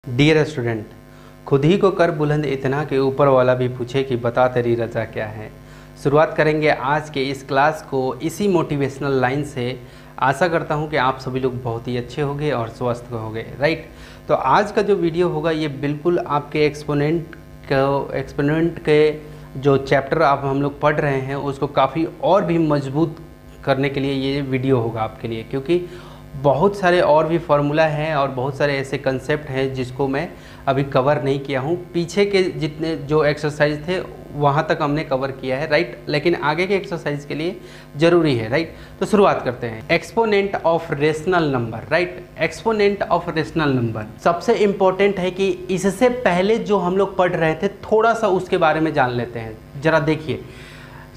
Dear student, खुद ही को कर बुलंद इतना कि ऊपर वाला भी पूछे कि बता तेरी रजा क्या है। शुरुआत करेंगे आज के इस क्लास को इसी मोटिवेशनल लाइन से। आशा करता हूं कि आप सभी लोग बहुत ही अच्छे होंगे और स्वस्थ होंगे, राइट। तो आज का जो वीडियो होगा ये बिल्कुल आपके एक्सपोनेंट के जो चैप्टर आप हम लोग पढ़ रहे हैं उसको काफ़ी और भी मजबूत करने के लिए ये वीडियो होगा आपके लिए, क्योंकि बहुत सारे और भी फार्मूला हैं और बहुत सारे ऐसे कंसेप्ट हैं जिसको मैं अभी कवर नहीं किया हूँ। पीछे के जितने जो एक्सरसाइज थे वहाँ तक हमने कवर किया है, राइट, लेकिन आगे के एक्सरसाइज के लिए ज़रूरी है, राइट। तो शुरुआत करते हैं। Exponent of rational number, right. Exponent of rational number सबसे इम्पोर्टेंट है कि इससे पहले जो हम लोग पढ़ रहे थे थोड़ा सा उसके बारे में जान लेते हैं। ज़रा देखिए,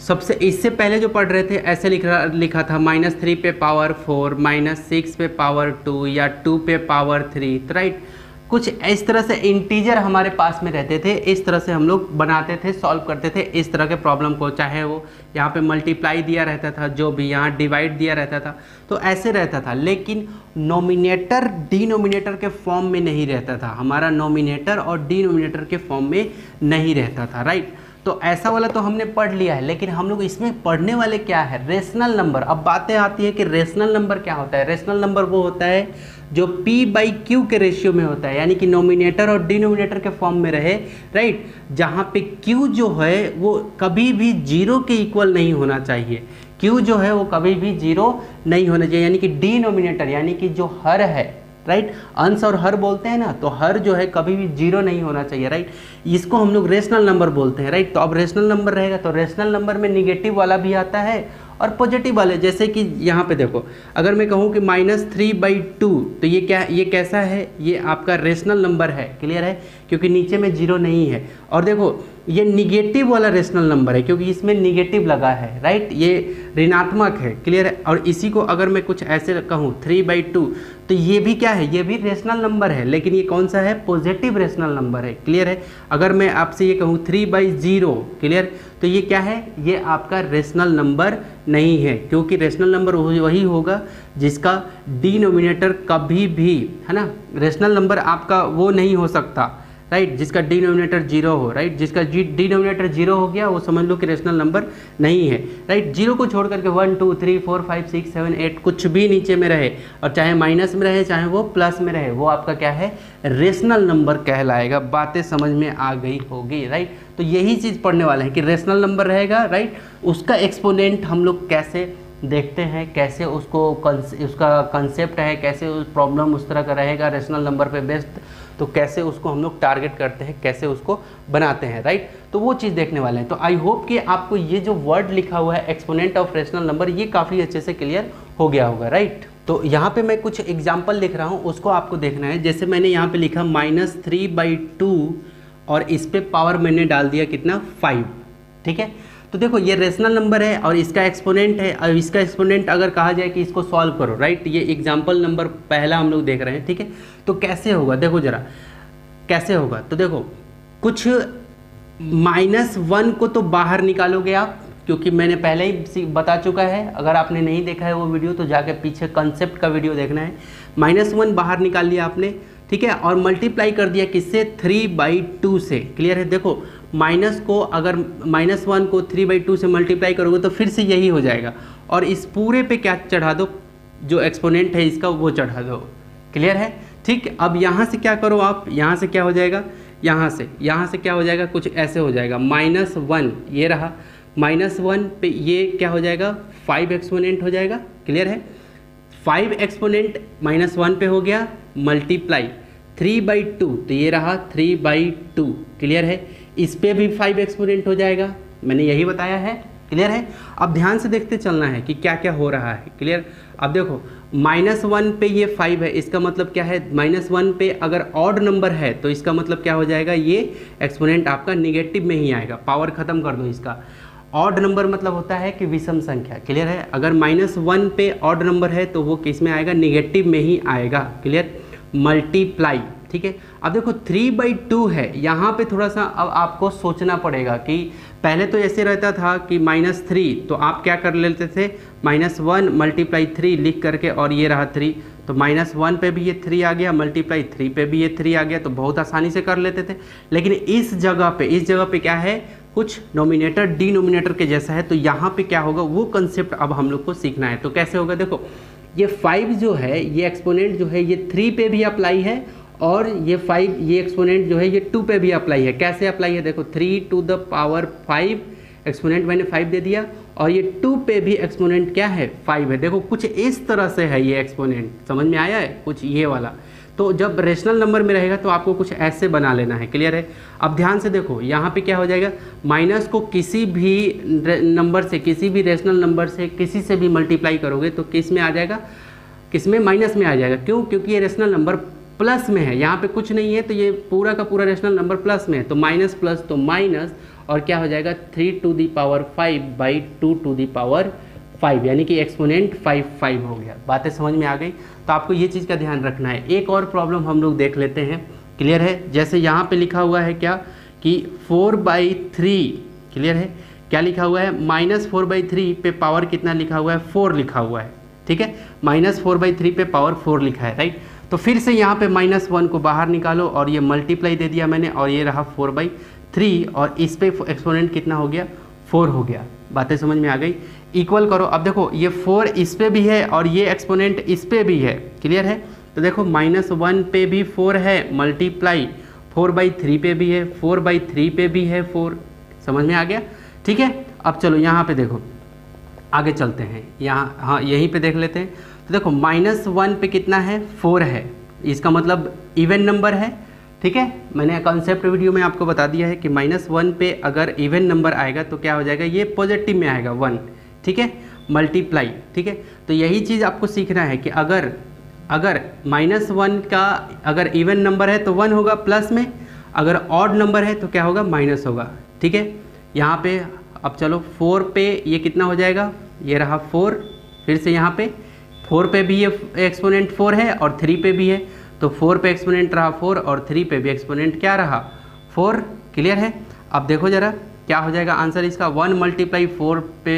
सबसे इससे पहले जो पढ़ रहे थे ऐसे लिखा था -3 पे पावर 4, -6 पे पावर 2 या 2 पे पावर 3, राइट। कुछ इस तरह से इंटीजर हमारे पास में रहते थे, इस तरह से हम लोग बनाते थे, सॉल्व करते थे इस तरह के प्रॉब्लम को। चाहे वो यहाँ पे मल्टीप्लाई दिया रहता था, जो भी यहाँ डिवाइड दिया रहता था, तो ऐसे रहता था। लेकिन नोमिनेटर डिनोमिनेटर के फॉर्म में नहीं रहता था, हमारा नोमिनेटर और डिनोमिनेटर के फॉर्म में नहीं रहता था, राइट। तो ऐसा वाला तो हमने पढ़ लिया है, लेकिन हम लोग इसमें पढ़ने वाले क्या है, रेशनल नंबर। अब बातें आती है कि रेशनल नंबर क्या होता है। रेशनल नंबर वो होता है जो P/Q के रेशियो में होता है, यानी कि नोमिनेटर और डिनोमिनेटर के फॉर्म में रहे, राइट। जहाँ पे Q जो है वो कभी भी 0 के इक्वल नहीं होना चाहिए। Q जो है वो कभी भी 0 नहीं होना चाहिए, यानी कि डिनोमिनेटर यानी कि जो हर है, राइट, अंश और हर बोलते हैं ना, तो हर जो है कभी भी 0 नहीं होना चाहिए, राइट। इसको हम लोग रेशनल नंबर बोलते हैं, राइट। तो अब रेशनल नंबर रहेगा तो रेशनल नंबर में निगेटिव वाला भी आता है और पॉजिटिव वाले। जैसे कि यहाँ पे देखो, अगर मैं कहूँ कि -3/2 तो ये क्या, ये कैसा है, ये आपका रेशनल नंबर है, क्लियर है, क्योंकि नीचे में 0 नहीं है। और देखो ये निगेटिव वाला रेशनल नंबर है क्योंकि इसमें निगेटिव लगा है, राइट, ये ऋणात्मक है, क्लियर है। और इसी को अगर मैं कुछ ऐसे कहूँ 3/2 तो ये भी क्या है, ये भी रेशनल नंबर है, लेकिन ये कौन सा है, पॉजिटिव रेशनल नंबर है, क्लियर है। अगर मैं आपसे ये कहूँ 3/0, क्लियर, तो ये क्या है, ये आपका रेशनल नंबर नहीं है, क्योंकि रेशनल नंबर वही होगा जिसका डिनोमिनेटर कभी भी, है ना, रेशनल नंबर आपका वो नहीं हो सकता, राइट, जिसका डिनोमिनेटर 0 हो, राइट। जिसका डिनोमिनेटर 0 हो गया वो समझ लो कि रेशनल नंबर नहीं है, राइट। 0 को छोड़ करके 1 2 3 4 5 6 7 8 कुछ भी नीचे में रहे, और चाहे माइनस में रहे चाहे वो प्लस में रहे, वो आपका क्या है, रेशनल नंबर कहलाएगा। बातें समझ में आ गई होगी, राइट। तो यही चीज़ पढ़ने वाले हैं कि रेशनल नंबर रहेगा, राइट, उसका एक्सपोनेंट हम लोग कैसे देखते हैं, कैसे उसको उसका कंसेप्ट है, कैसे उस प्रॉब्लम उस तरह का रहेगा रेशनल नंबर पे बेस्ड, तो कैसे उसको हम लोग टारगेट करते हैं, कैसे उसको बनाते हैं, राइट। तो वो चीज़ देखने वाले हैं। तो आई होप कि आपको ये जो वर्ड लिखा हुआ है एक्सपोनेंट ऑफ रेशनल नंबर, ये काफ़ी अच्छे से क्लियर हो गया होगा, राइट। तो यहाँ पे मैं कुछ एग्जाम्पल लिख रहा हूँ, उसको आपको देखना है। जैसे मैंने यहाँ पे लिखा -3/2 और इस पे पावर मैंने डाल दिया कितना, 5, ठीक है। तो देखो ये रेशनल नंबर है और इसका एक्सपोनेंट है, और इसका एक्सपोनेंट अगर कहा जाए कि इसको सॉल्व करो, राइट, ये एग्जाम्पल नंबर पहला हम लोग देख रहे हैं, ठीक है। तो कैसे होगा, देखो जरा कैसे होगा। तो देखो कुछ -1 को तो बाहर निकालोगे आप, क्योंकि मैंने पहले ही बता चुका है। अगर आपने नहीं देखा है वो वीडियो तो जाके पीछे कंसेप्ट का वीडियो देखना है। -1 बाहर निकाल लिया आपने, ठीक है, और मल्टीप्लाई कर दिया किससे, 3/2 से, क्लियर है। देखो माइनस को, अगर -1 को 3/2 से मल्टीप्लाई करोगे तो फिर से यही हो जाएगा, और इस पूरे पे क्या चढ़ा दो, जो एक्सपोनेंट है इसका वो चढ़ा दो, क्लियर है, ठीक। अब यहाँ से क्या करो आप, यहाँ से क्या हो जाएगा, यहाँ से क्या हो जाएगा, कुछ ऐसे हो जाएगा, -1 ये रहा, -1 पे ये क्या हो जाएगा, 5 एक्सपोनेंट हो जाएगा, क्लियर है। 5 एक्सपोनेंट -1 पे हो गया, मल्टीप्लाई 3/2 तो ये रहा 3/2, क्लियर है। इस पे भी 5 एक्सपोनेंट हो जाएगा, मैंने यही बताया है, क्लियर है। अब ध्यान से देखते चलना है कि क्या क्या हो रहा है, क्लियर। अब देखो -1 पे ये 5 है, इसका मतलब क्या है, -1 पे अगर ऑड नंबर है तो इसका मतलब क्या हो जाएगा, ये एक्सपोनेंट आपका निगेटिव में ही आएगा। पावर खत्म कर दो इसका। ऑड नंबर मतलब होता है कि विषम संख्या, क्लियर है। अगर -1 पे ऑड नंबर है तो वो किस में आएगा, निगेटिव में ही आएगा, क्लियर। मल्टीप्लाई, ठीक है। अब देखो 3/2 है, यहाँ पे थोड़ा सा अब आपको सोचना पड़ेगा कि पहले तो ऐसे रहता था कि -3, तो आप क्या कर लेते थे, -1 × 3 लिख करके, और ये रहा 3, तो -1 पे भी ये 3 आ गया, मल्टीप्लाई 3 पे भी ये 3 आ गया, तो बहुत आसानी से कर लेते थे। लेकिन इस जगह पे क्या है, कुछ नोमिनेटर डिनोमिनेटर के जैसा है, तो यहाँ पे क्या होगा वो कंसेप्ट अब हम लोग को सीखना है। तो कैसे होगा, देखो ये 5 जो है ये एक्सपोनेंट जो है ये 3 पे भी अप्लाई है, और ये एक्सपोनेंट जो है ये 2 पे भी अप्लाई है। कैसे अप्लाई है, देखो 3 टू द पावर 5 एक्सपोनेंट मैंने 5 दे दिया, और ये 2 पे भी एक्सपोनेंट क्या है 5 है। देखो कुछ इस तरह से है ये एक्सपोनेंट, समझ में आया है, कुछ ये वाला। तो जब रेशनल नंबर में रहेगा तो आपको कुछ ऐसे बना लेना है, क्लियर है। अब ध्यान से देखो यहाँ पे क्या हो जाएगा, माइनस को किसी भी नंबर से, किसी भी रेशनल नंबर से किसी से भी मल्टीप्लाई करोगे तो किस में आ जाएगा, किस में, माइनस में आ जाएगा। क्यों, क्योंकि ये रेशनल नंबर प्लस में है, यहाँ पे कुछ नहीं है, तो ये पूरा का पूरा रेशनल नंबर प्लस में है, तो माइनस प्लस तो माइनस, और क्या हो जाएगा 3 to the power 5 by 2 to the power 5, यानी कि एक्सपोनेंट 5 हो गया। बातें समझ में आ गई। तो आपको ये चीज़ का ध्यान रखना है। एक और प्रॉब्लम हम लोग देख लेते हैं, क्लियर है। जैसे यहाँ पे लिखा हुआ है क्या कि 4/3, क्लियर है, क्या लिखा हुआ है, -4/3 पे पावर कितना लिखा हुआ है, 4 लिखा हुआ है, ठीक है, -4/3 पे पावर 4 लिखा है, राइट। तो फिर से यहाँ पे -1 को बाहर निकालो, और ये मल्टीप्लाई दे दिया मैंने, और ये रहा 4/3, और इस पे एक्सपोनेंट कितना हो गया, 4 हो गया। बातें समझ में आ गई। इक्वल करो, अब देखो ये 4 इस पे भी है और ये एक्सपोनेंट इस पे भी है, क्लियर है। तो देखो -1 पे भी 4 है, मल्टीप्लाई 4/3 पे भी है, 4/3 पे भी है 4, समझ में आ गया, ठीक है। अब चलो यहाँ पे देखो, आगे चलते हैं, यहाँ हाँ यहीं पे देख लेते हैं। तो देखो -1 पे कितना है, 4 है, इसका मतलब इवन नंबर है, ठीक है। मैंने कॉन्सेप्ट वीडियो में आपको बता दिया है कि -1 पे अगर इवन नंबर आएगा तो क्या हो जाएगा, ये पॉजिटिव में आएगा 1, ठीक है, मल्टीप्लाई, ठीक है। तो यही चीज़ आपको सीखना है कि अगर -1 का अगर इवन नंबर है तो 1 होगा प्लस में, अगर ऑड नंबर है तो क्या होगा, माइनस होगा, ठीक है। यहाँ पे अब चलो 4 पे ये कितना हो जाएगा, ये रहा 4, फिर से यहाँ पे 4 पे भी ये एक्सपोनेंट 4 है और 3 पे भी है, तो 4 पे एक्सपोनेंट रहा 4 और 3 पे भी एक्सपोनेंट क्या रहा 4, क्लियर है। अब देखो जरा क्या हो जाएगा आंसर इसका, 1 मल्टीप्लाई 4 पे,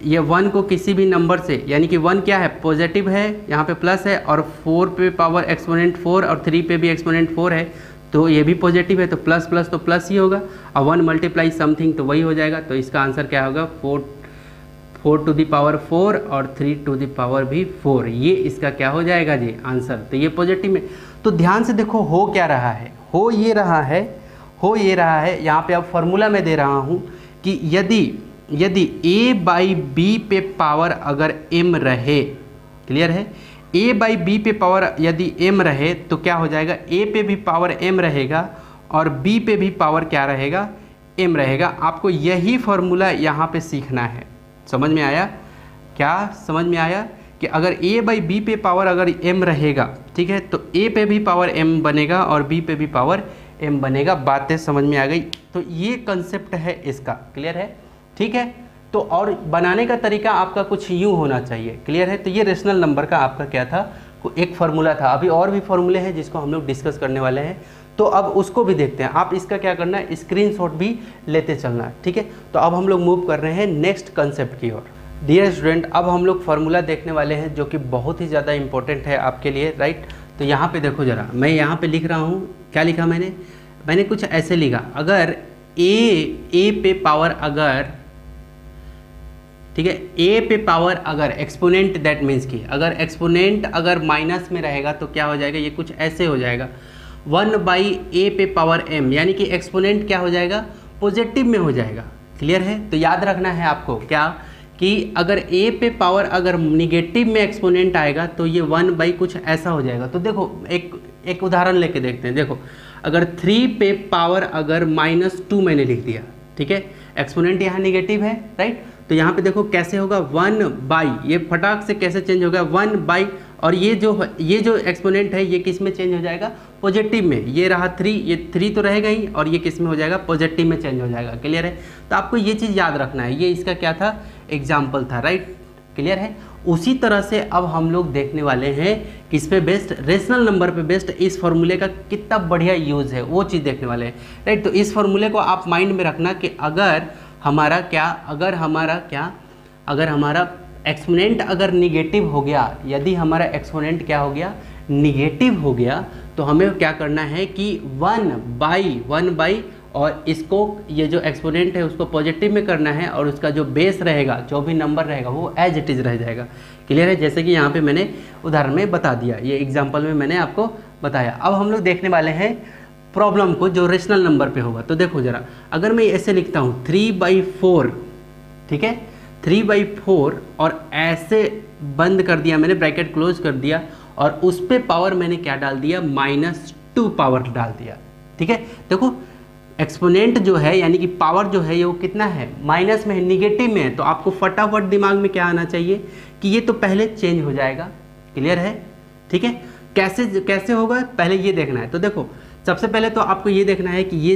ये 1 को किसी भी नंबर से, यानी कि 1 क्या है, पॉजिटिव है, यहाँ पे प्लस है, और 4 पे पावर एक्सपोनेंट 4 और 3 पे भी एक्सपोनेंट 4 है, तो ये भी पॉजिटिव है, तो प्लस प्लस तो प्लस ही होगा, और 1 मल्टीप्लाई समथिंग तो वही हो जाएगा। तो इसका आंसर क्या होगा, 4 टू दी पावर 4 और 3 टू दी पावर भी 4, ये इसका क्या हो जाएगा जी आंसर। तो ये पॉजिटिव में, तो ध्यान से देखो हो क्या रहा है, हो ये रहा है, यहाँ पे अब फॉर्मूला में दे रहा हूँ कि यदि a/b पे पावर अगर m रहे, क्लियर है, a/b पे पावर यदि m रहे तो क्या हो जाएगा, a पे भी पावर m रहेगा और b पे भी पावर क्या रहेगा, m रहेगा। आपको यही फॉर्मूला यहाँ पे सीखना है, समझ में आया, क्या समझ में आया कि अगर a/b पे पावर अगर m रहेगा, ठीक है, तो a पे भी पावर m बनेगा और b पे भी पावर m बनेगा। बातें समझ में आ गई। तो ये कंसेप्ट है इसका, क्लियर है, ठीक है। तो और बनाने का तरीका आपका कुछ यूँ होना चाहिए, क्लियर है। तो ये रेशनल नंबर का आपका क्या था, एक फार्मूला था। अभी और भी फार्मूले हैं जिसको हम लोग डिस्कस करने वाले हैं, तो अब उसको भी देखते हैं। आप इसका क्या करना है, स्क्रीनशॉट भी लेते चलना है, ठीक है। तो अब हम लोग मूव कर रहे हैं नेक्स्ट कंसेप्ट की ओर। डियर स्टूडेंट, अब हम लोग फार्मूला देखने वाले हैं जो कि बहुत ही ज़्यादा इंपॉर्टेंट है आपके लिए, राइट। तो यहाँ पे देखो ज़रा, मैं यहाँ पे लिख रहा हूँ, क्या लिखा मैंने कुछ ऐसे लिखा, अगर ए पे पावर अगर, ठीक है, ए पे पावर अगर एक्सपोनेंट, दैट मीन्स की अगर एक्सपोनेंट अगर माइनस में रहेगा तो क्या हो जाएगा, ये कुछ ऐसे हो जाएगा 1/a पे पावर m, यानी कि एक्सपोनेंट क्या हो जाएगा, पॉजिटिव में हो जाएगा, क्लियर है। तो याद रखना है आपको क्या कि अगर a पे पावर अगर निगेटिव में एक्सपोनेंट आएगा तो ये 1/ कुछ ऐसा हो जाएगा। तो देखो एक उदाहरण लेके देखते हैं। देखो अगर 3 पे पावर अगर -2 मैंने लिख दिया, ठीक है, एक्सपोनेंट यहाँ निगेटिव है, राइट। तो यहाँ पे देखो कैसे होगा, 1/, ये फटाक से कैसे चेंज होगा 1/, और ये जो एक्सपोनेंट है ये किस में चेंज हो जाएगा, पॉजिटिव में। ये रहा 3, ये 3 तो रहेगा ही, और ये किस में हो जाएगा, पॉजिटिव में चेंज हो जाएगा, क्लियर है। तो आपको ये चीज़ याद रखना है, ये इसका क्या था, एग्जाम्पल था, राइट, क्लियर है। उसी तरह से अब हम लोग देखने वाले हैं किस पे बेस्ड, रेशनल नंबर पे बेस्ड इस फॉर्मूले का कितना बढ़िया यूज़ है वो चीज़ देखने वाले हैं, राइट। तो इस फॉर्मूले को आप माइंड में रखना कि अगर हमारा एक्सपोनेंट अगर निगेटिव हो गया, यदि हमारा एक्सपोनेंट क्या हो गया, निगेटिव हो गया, तो हमें क्या करना है कि 1/, और इसको ये जो एक्सपोनेंट है उसको पॉजिटिव में करना है, और उसका जो बेस रहेगा, जो भी नंबर रहेगा वो एज इट इज़ रह जाएगा। क्लियर है? जैसे कि यहाँ पे मैंने उदाहरण में बता दिया, ये एग्जाम्पल में मैंने आपको बताया। अब हम लोग देखने वाले हैं प्रॉब्लम को जो रेशनल नंबर पे होगा। तो देखो ज़रा, अगर मैं ऐसे लिखता हूँ 3/4, ठीक है, 3/4, और ऐसे बंद कर दिया मैंने, ब्रैकेट क्लोज कर दिया, और उस पे पावर मैंने क्या डाल दिया, -2 पावर डाल दिया। ठीक है, देखो एक्सपोनेंट जो है यानी कि पावर जो है ये वो कितना है, माइनस में है, निगेटिव में है, तो आपको फटाफट दिमाग में क्या आना चाहिए कि ये तो पहले चेंज हो जाएगा। क्लियर है? ठीक है, कैसे होगा पहले ये देखना है। तो देखो सबसे पहले तो आपको ये देखना है कि ये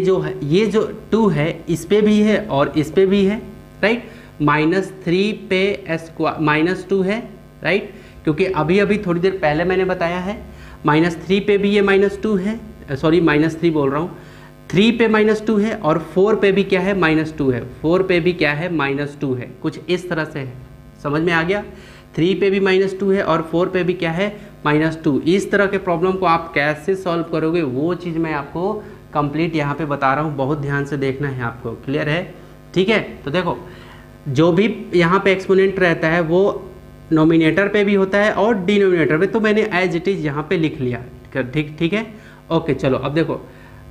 जो 2 है इस पे भी है और इस पे भी है, राइट। -3 पे -2 है, राइट, क्योंकि अभी थोड़ी देर पहले मैंने बताया है -3 पे भी ये -2 है, सॉरी -3 बोल रहा हूँ, 3 पे -2 है, और 4 पे भी क्या है, -2 है, 4 पे भी क्या है, -2 है, कुछ इस तरह से है। समझ में आ गया? 3 पे भी -2 है और 4 पे भी क्या है, -2। इस तरह के प्रॉब्लम को आप कैसे सॉल्व करोगे वो चीज़ मैं आपको कंप्लीट यहाँ पे बता रहा हूँ, बहुत ध्यान से देखना है आपको। क्लियर है? ठीक है, तो देखो जो भी यहाँ पे एक्सपोनेंट रहता है वो नोमिनेटर पे भी होता है और डिनोमिनेटर पे, तो मैंने एज इट इज़ यहाँ पे लिख लिया। ठीक है, ओके। चलो अब देखो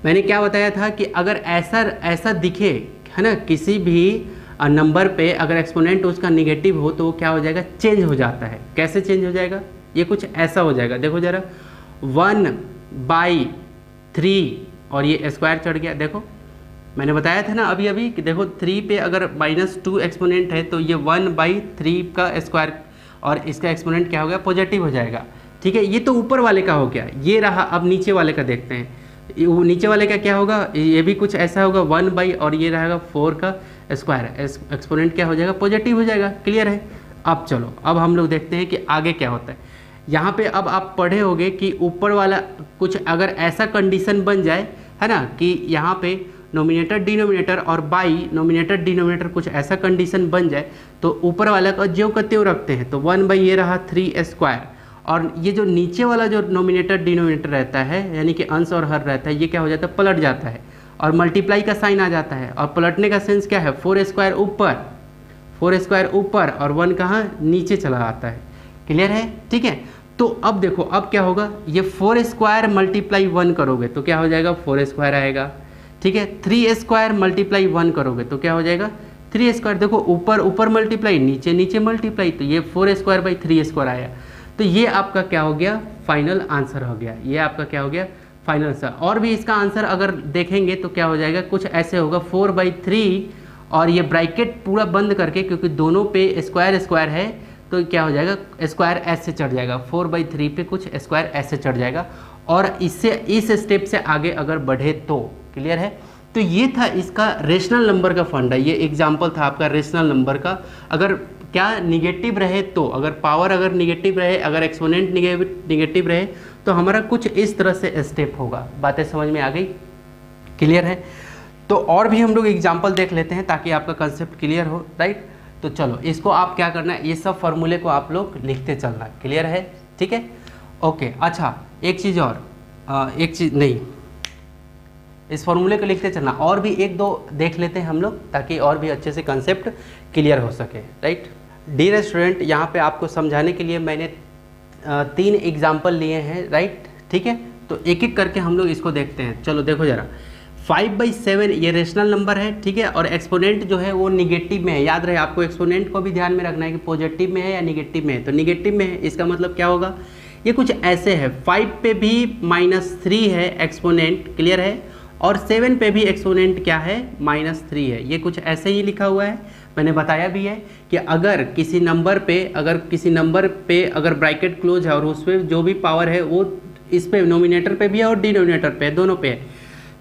मैंने क्या बताया था कि अगर ऐसा दिखे, है ना, किसी भी नंबर पे अगर एक्सपोनेंट उसका निगेटिव हो तो वो क्या हो जाएगा, चेंज हो जाता है। कैसे चेंज हो जाएगा? ये कुछ ऐसा हो जाएगा। देखो जरा, 1/3 और ये स्क्वायर चढ़ गया। देखो मैंने बताया था ना अभी कि देखो 3 पे अगर -2 एक्सपोनेंट है तो ये 1/3 का स्क्वायर, और इसका एक्सपोनेंट क्या हो गया, पॉजिटिव हो जाएगा। ठीक है, ये तो ऊपर वाले का हो गया, ये रहा। अब नीचे वाले का देखते हैं, नीचे वाले का क्या होगा, ये भी कुछ ऐसा होगा, 1/ और ये रहेगा 4 का स्क्वायर, एक्सपोनेंट क्या हो जाएगा, पॉजिटिव हो जाएगा। क्लियर है? अब चलो अब हम लोग देखते हैं कि आगे क्या होता है। यहाँ पे अब आप पढ़े होंगे कि ऊपर वाला कुछ अगर ऐसा कंडीशन बन जाए, है ना, कि यहाँ पे नोमिनेटर डिनोमिनेटर और बाई नोमिनेटर डिनोमिनेटर कुछ ऐसा कंडीशन बन जाए तो ऊपर वाला का ज्यों का त्यों रखते हैं, तो 1/, ये रहा 3 स्क्वायर, और ये जो नीचे वाला जो नोमिनेटर डिनोमिनेटर रहता है यानी कि अंश और हर रहता है, ये क्या हो जाता है, पलट जाता है, और मल्टीप्लाई का साइन आ जाता है। और पलटने का सेंस क्या है, 4 स्क्वायर ऊपर और 1 कहाँ, नीचे चला आता है। क्लियर है? ठीक है, तो अब देखो अब क्या होगा, ये 4 स्क्वायर × 1 करोगे तो क्या हो जाएगा, 4 स्क्वायर आएगा। ठीक है, 3 स्क्वायर × 1 करोगे तो क्या हो जाएगा, 3 स्क्वायर। देखो ऊपर मल्टीप्लाई, नीचे मल्टीप्लाई, तो ये 4 स्क्वायर / 3 स्क्वायर आया। तो ये आपका क्या हो गया, फाइनल आंसर हो गया। ये आपका क्या हो गया, फाइनल आंसर। और भी इसका आंसर अगर देखेंगे तो क्या हो जाएगा, कुछ ऐसे होगा, 4/3, और ये ब्रैकेट पूरा बंद करके, क्योंकि दोनों पे स्क्वायर है तो क्या हो जाएगा, स्क्वायर ऐसे चढ़ जाएगा, 4/3 पे कुछ स्क्वायर ऐसे चढ़ जाएगा। और इससे इस स्टेप से आगे अगर बढ़े तो, क्लियर है? तो ये था इसका रेशनल नंबर का फंडा। ये एग्जाम्पल था आपका रेशनल नंबर का। अगर क्या निगेटिव रहे तो, अगर पावर अगर निगेटिव रहे, अगर एक्सपोनेंट निगेटिव रहे तो हमारा कुछ इस तरह से स्टेप होगा। बातें समझ में आ गई? क्लियर है? तो और भी हम लोग एग्जाम्पल देख लेते हैं ताकि आपका कंसेप्ट क्लियर हो, राइट। तो चलो इसको आप क्या करना है, ये सब फॉर्मूले को आप लोग लिखते चलना। क्लियर है? ठीक है, ओके। अच्छा एक चीज़ और, एक चीज़ नहीं, इस फॉर्मूले को लिखते चलना, और भी 1-2 देख लेते हैं हम लोग ताकि और भी अच्छे से कंसेप्ट क्लियर हो सके, राइट। डियर स्टूडेंट, यहाँ पे आपको समझाने के लिए मैंने 3 एग्जाम्पल लिए हैं, राइट। ठीक है, तो एक एक करके हम लोग इसको देखते हैं। चलो देखो ज़रा, 5/7 ये रेशनल नंबर है, ठीक है, और एक्सपोनेंट जो है वो निगेटिव में है। याद रहे आपको, एक्सपोनेंट को भी ध्यान में रखना है कि पॉजिटिव में है या निगेटिव में है। तो निगेटिव में है, इसका मतलब क्या होगा, ये कुछ ऐसे है, 5 पे भी -3 है एक्सपोनेंट, क्लियर है, और 7 पे भी एक्सपोनेंट क्या है, -3 है। ये कुछ ऐसे ही लिखा हुआ है। मैंने बताया भी है कि अगर किसी नंबर पे अगर ब्रैकेट क्लोज है और उस पर जो भी पावर है वो इस पे नोमिनेटर पे भी है और डिनोमिनेटर पे, दोनों पे है।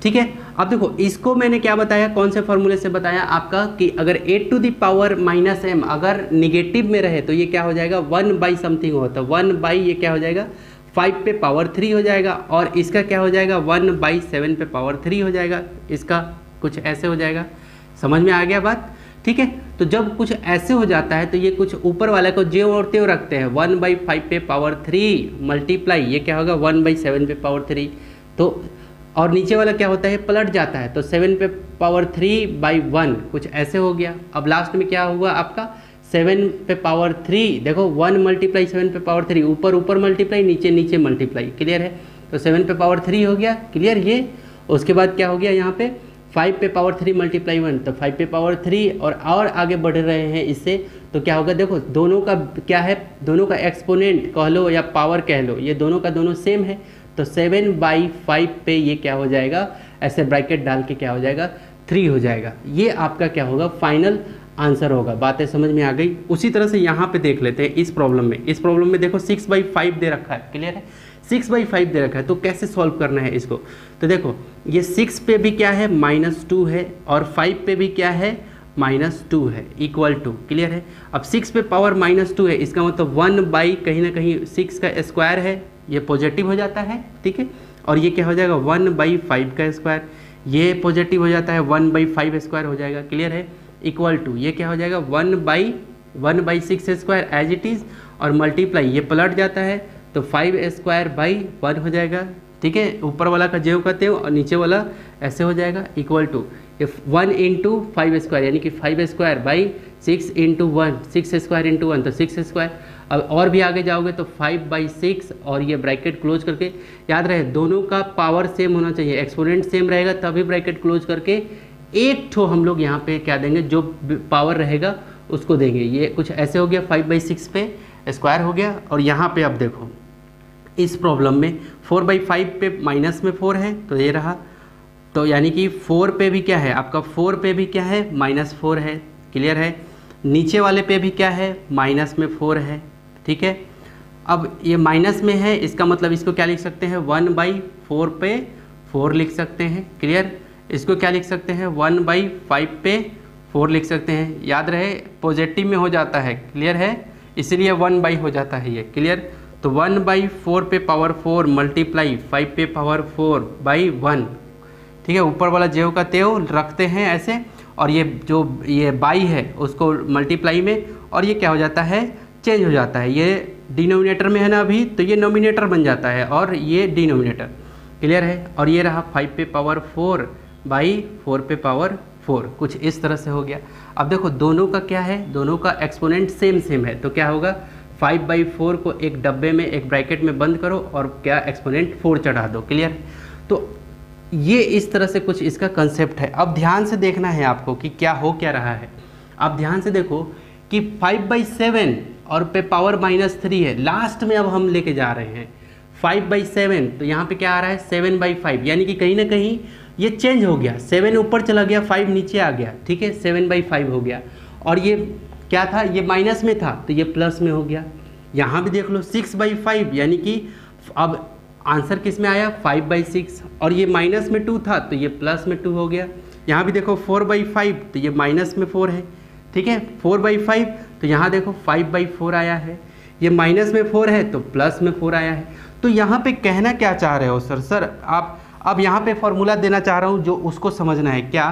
ठीक है, अब देखो इसको मैंने क्या बताया, कौन से फॉर्मूले से बताया आपका, कि अगर 8⁻⁻m अगर निगेटिव में रहे तो ये क्या हो जाएगा, 1/समथिंग होता है, 1/ ये क्या हो जाएगा, 5 पे पावर 3 हो जाएगा, और इसका क्या हो जाएगा, 1/7 पे पावर 3 हो जाएगा। इसका कुछ ऐसे हो जाएगा। समझ में आ गया बात? ठीक है, तो जब कुछ ऐसे हो जाता है तो ये कुछ ऊपर वाले को जे और त्यों रखते हैं, 1/5 पे पावर 3 मल्टीप्लाई ये क्या होगा 1/7 पे पावर 3, तो और नीचे वाला क्या होता है पलट जाता है, तो 7 पे पावर 3/1 कुछ ऐसे हो गया। अब लास्ट में क्या हुआ आपका 7 पे पावर 3, देखो 1 मल्टीप्लाई 7 पे पावर 3, ऊपर ऊपर मल्टीप्लाई नीचे नीचे मल्टीप्लाई, क्लियर है। तो 7 पे पावर 3 हो गया, क्लियर ये। उसके बाद क्या हो गया यहाँ पे 5 पे पावर 3 मल्टीप्लाई 1, तो 5 पे पावर 3 और आगे बढ़ रहे हैं इससे, तो क्या होगा देखो दोनों का क्या है, दोनों का एक्सपोनेंट कह लो या पावर कह लो, ये दोनों का दोनों सेम है, तो 7/5 पे ये क्या हो जाएगा, ऐसे ब्रैकेट डाल के क्या हो जाएगा 3 हो जाएगा। ये आपका क्या होगा फाइनल आंसर होगा। बातें समझ में आ गई। उसी तरह से यहाँ पे देख लेते हैं इस प्रॉब्लम में। इस प्रॉब्लम में देखो 6/5 दे रखा है, क्लियर है, 6/5 दे रखा है, तो कैसे सॉल्व करना है इसको। तो देखो ये 6 पे भी क्या है -2 है और 5 पे भी क्या है -2 है, इक्वल टू, क्लियर है। अब 6 पे पावर -2 है, इसका मतलब 1 कहीं ना कहीं 6 का स्क्वायर है, ये पॉजिटिव हो जाता है, ठीक है। और ये क्या हो जाएगा 1/5 का स्क्वायर, ये पॉजिटिव हो जाता है 1/5 स्क्वायर हो जाएगा, क्लियर है। इक्वल टू ये क्या हो जाएगा 1/6 स्क्वायर एज इट इज़, और मल्टीप्लाई ये पलट जाता है तो 5² 1 हो जाएगा, ठीक है। ऊपर वाला का जेव करते हो और नीचे वाला ऐसे हो जाएगा, इक्वल टू 1 × 5 स्क्वायर यानी कि 5² 6 × 1, 6 स्क्वायर × 1 तो 6 स्क्वायर। अब और भी आगे जाओगे तो 5/6 और ये ब्रैकेट क्लोज करके, याद रहे दोनों का पावर सेम होना चाहिए, एक्सपोनेंट सेम रहेगा तभी ब्रैकेट क्लोज करके एक ठो हम लोग यहाँ पे क्या देंगे, जो पावर रहेगा उसको देंगे। ये कुछ ऐसे हो गया 5/6 पे स्क्वायर हो गया। और यहाँ पे अब देखो इस प्रॉब्लम में 4/5 पे माइनस में 4 है तो ये रहा, तो यानी कि 4 पे भी क्या है आपका, 4 पे भी क्या है -4 है, क्लियर है। नीचे वाले पे भी क्या है माइनस में 4 है, ठीक है। अब ये माइनस में है, इसका मतलब इसको क्या लिख सकते हैं 1/4 पे 4 लिख सकते हैं, क्लियर। इसको क्या लिख सकते हैं 1/5 पे 4 लिख सकते हैं। याद रहे पॉजिटिव में हो जाता है, क्लियर है, इसलिए 1/ हो जाता है ये, क्लियर। तो 1/4 पे पावर 4 मल्टीप्लाई 5 पे पावर 4/1, ठीक है। ऊपर वाला जेव का तेव रखते हैं ऐसे, और ये जो ये बाई है उसको मल्टीप्लाई में, और ये क्या हो जाता है चेंज हो जाता है, ये डिनोमिनेटर में है ना अभी, तो ये नोमिनेटर बन जाता है और ये डिनोमिनेटर, क्लियर है। और ये रहा 5 पे पावर 4/4 पे पावर 4, कुछ इस तरह से हो गया। अब देखो दोनों का क्या है, दोनों का एक्सपोनेंट सेम है, तो क्या होगा 5/4 को एक डब्बे में एक ब्रैकेट में बंद करो और क्या एक्सपोनेंट 4 चढ़ा दो, क्लियर। तो ये इस तरह से कुछ इसका कंसेप्ट है। अब ध्यान से देखना है आपको कि क्या हो क्या रहा है। आप ध्यान से देखो कि 5/7 और पे पावर -3 है, लास्ट में अब हम लेके जा रहे हैं 5/7, तो यहाँ पे क्या आ रहा है 7/5, यानी कि कहीं ना कहीं ये चेंज हो गया, 7 ऊपर चला गया 5 नीचे आ गया, ठीक है, 7/5 हो गया। और ये क्या था, ये माइनस में था तो ये प्लस में हो गया। यहाँ भी देख लो 6/5, यानी कि अब आंसर किस में आया 5/6, और ये माइनस में 2 था तो ये प्लस में 2 हो गया। यहाँ भी देखो 4/5 तो ये माइनस में 4 है, ठीक है, 4/5 तो यहाँ देखो 5/4 आया है, ये माइनस में 4 है तो प्लस में 4 आया है। तो यहाँ पे कहना क्या चाह रहे हो सर आप, अब यहाँ पे फॉर्मूला देना चाह रहा हूँ जो उसको समझना है क्या,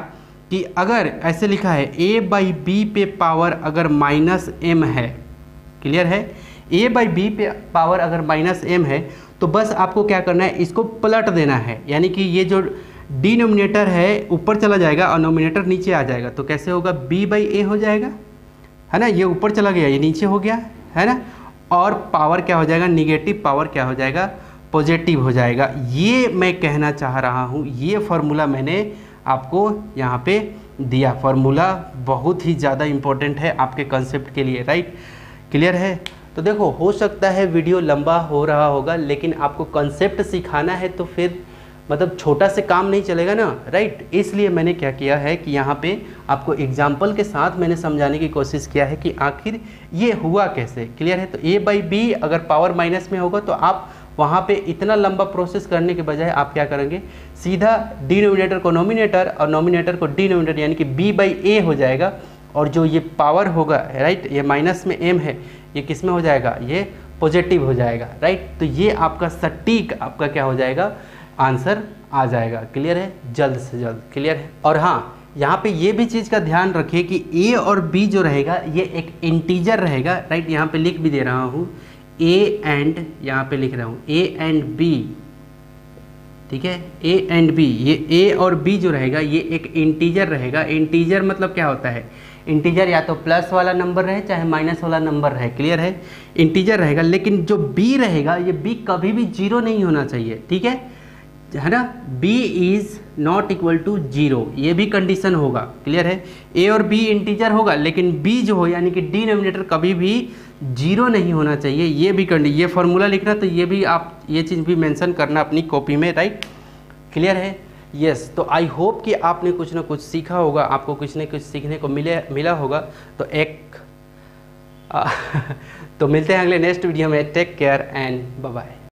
कि अगर ऐसे लिखा है a/b पे पावर अगर -m है, क्लियर है, a/b पे पावर अगर -m है तो बस आपको क्या करना है इसको पलट देना है, यानी कि ये जो डिनोमिनेटर है ऊपर चला जाएगा और नोमिनेटर नीचे आ जाएगा, तो कैसे होगा b/a हो जाएगा, है ना, ये ऊपर चला गया ये नीचे हो गया, है ना, और पावर क्या हो जाएगा निगेटिव पावर क्या हो जाएगा पॉजिटिव हो जाएगा। ये मैं कहना चाह रहा हूँ, ये फार्मूला मैंने आपको यहाँ पे दिया। फार्मूला बहुत ही ज़्यादा इम्पोर्टेंट है आपके कंसेप्ट के लिए, राइट, क्लियर है। तो देखो हो सकता है वीडियो लंबा हो रहा होगा, लेकिन आपको कंसेप्ट सिखाना है तो फिर मतलब छोटा से काम नहीं चलेगा ना, राइट। इसलिए मैंने क्या किया है कि यहाँ पे आपको एग्जाम्पल के साथ मैंने समझाने की कोशिश किया है कि आखिर ये हुआ कैसे, क्लियर है। तो a/b अगर पावर माइनस में होगा तो आप वहाँ पे इतना लंबा प्रोसेस करने के बजाय आप क्या करेंगे, सीधा डिनोमिनेटर को नोमिनेटर और नोमिनेटर को डिनोमिनेटर यानी कि b/a हो जाएगा, और जो ये पावर होगा, राइट, ये माइनस में m है, ये किस में हो जाएगा, ये पॉजिटिव हो जाएगा, राइट। तो ये आपका सटीक आपका क्या हो जाएगा आंसर आ जाएगा, क्लियर है, जल्द से जल्द, क्लियर है। और हाँ यहाँ पे ये भी चीज़ का ध्यान रखिए कि ए और बी जो रहेगा ये एक इंटीजर रहेगा, राइट। यहाँ पे लिख भी दे रहा हूँ ए एंड, यहाँ पे लिख रहा हूँ ए एंड बी, ठीक है, ए एंड बी, ये ए और बी जो रहेगा ये एक इंटीजर रहेगा। इंटीजर मतलब क्या होता है, इंटीजर या तो प्लस वाला नंबर रहे चाहे माइनस वाला नंबर रहे, क्लियर है, इंटीजर रहेगा। लेकिन जो बी रहेगा ये बी कभी भी जीरो नहीं होना चाहिए, ठीक है ना, b is not equal to zero, ये भी कंडीशन होगा, क्लियर है। a और b इंटीजर होगा लेकिन b जो हो यानी कि डिनोमिनेटर कभी भी जीरो नहीं होना चाहिए, ये भी ये फार्मूला लिखना, तो ये भी आप ये चीज़ भी मेंशन करना अपनी कॉपी में, राइट, क्लियर है। यस, तो आई होप कि आपने कुछ ना कुछ सीखा होगा, आपको कुछ न कुछ सीखने को मिला होगा। तो तो मिलते हैं अगले नेक्स्ट वीडियो में। Take care and bye bye.